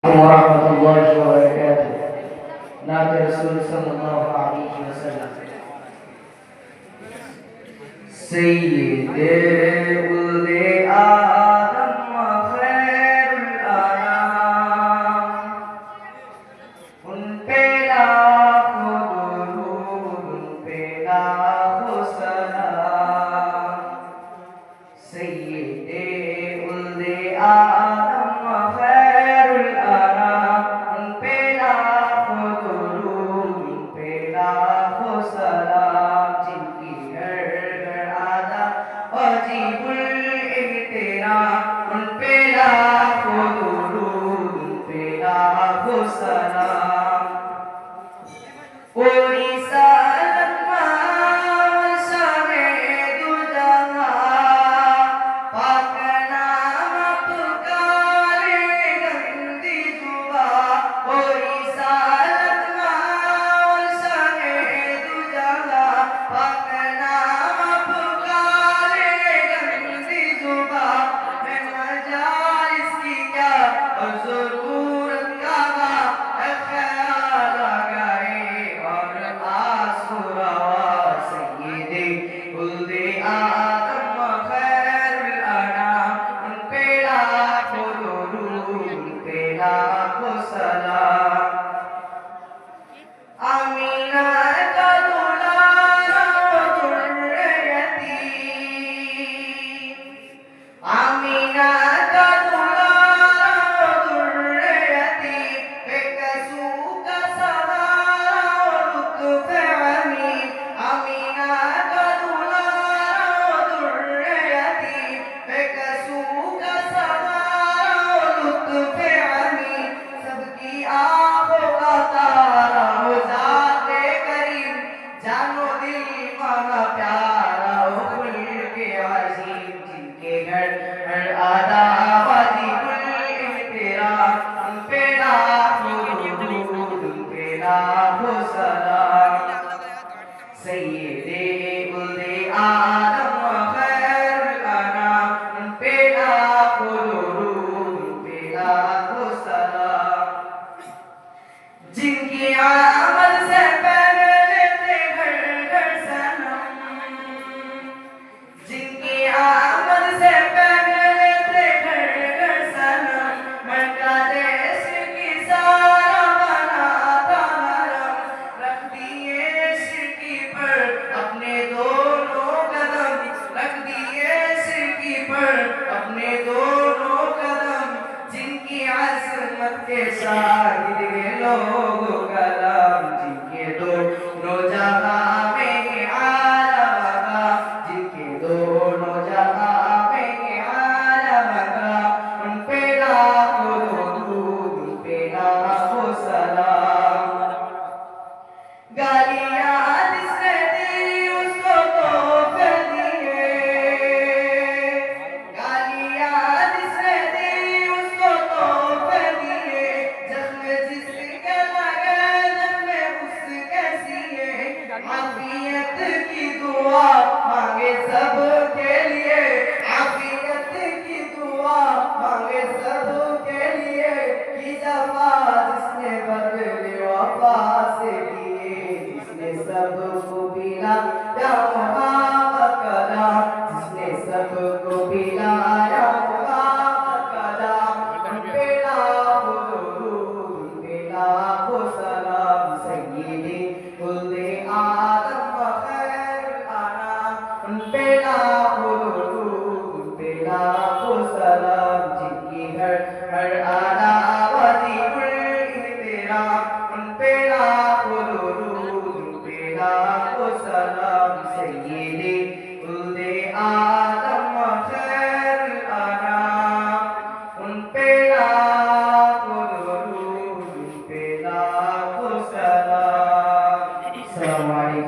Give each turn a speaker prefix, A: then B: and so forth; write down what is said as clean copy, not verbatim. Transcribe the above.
A: ورحمة الله وبركاته نادي رسول صلى الله عليه وسلم سيد ولد آدم خير الأنام उन पे लाखों दुरूद उन पे लाखों सलाम सय्यदे उल्दे आदम खैरुल अनाम उन पे लाखों दुरूद उन पे लाखों सलाम जिनकी घर घर आदा अजीबुल इहतिराम उन पे लाखों दुरूद उन पे लाखों सलाम कोई सालत माल शामे दुजहा पाक नाम पुकारे गंदी जुबा कोई सालत माल शामे दुजहा पाक नाम पुकारे गंदी जुबा मैं मजालिस की क्या और ज़रूरत का ख्याल आ गए और आंसू रवा सय्यदे उल्दे आदम खैरुल अनाम उन पे लाखों दुरूद उन पे लाखों सलाम आमीना का दुलारा दुर्र यतीम आमीना का दुलारा दुर्र यतीम बेकसू का सहारा लुत्फ अमीन आमीना का दुलारा दुर्र यतीम बेकसू का सहारा लुत्फ अमीन सबकी आंखों का तारा हो जाते करीम जानो दिल माना प्यारा हो खुल के अजीम जिनके घर हर आदा वाजिबुल इहतिराम उन पे लाखों दुरूद उन पे लाखों सलाम सय्यदे उल्दे आदम खैरुल अनाम उन पे लाखों दुरूद उन पे लाखों सलाम जिनकी आमद से पहले थे घर घर सनम जिनकी आमद से पहले थे घर घर सनम मक्का देश की सारा बनाता हरम रख दिए शिरकी पर अपने दोनों कदम रख दिए शिरकी पर अपने दोनों कदम जिनकी अजमत के शाहिद ये लोग कलम जिनके दोनों जहां में आलम का जिनके दोनों जहां में आलम का उन पे लाखों दुरूद उन पे लाखों सलाम गालियां जिसने दी उसको तोहफे दिए गालियां जिसने दी उसको तोहफे दिए जख्म जिसके लगे जख्म उसके सिए आफियत की दुआ मांगे सब के लिए आफियत की दुआ मांगे सब के लिए की जफा जिसने बदले वफा से दिए जिसने सबको पिलाया मोहब्बत कला जिसने सबको पिलाया मोहब्बत कला उन पे लाखों दुरूद उन पे लाखों सलाम सय्यदे उल्दे आदम खैरुल अनाम उन पे लाखों दुरूद उन पे लाखों सलाम जिनकी हर हर आला वाजिबुल इहतिराम उन पे लाखों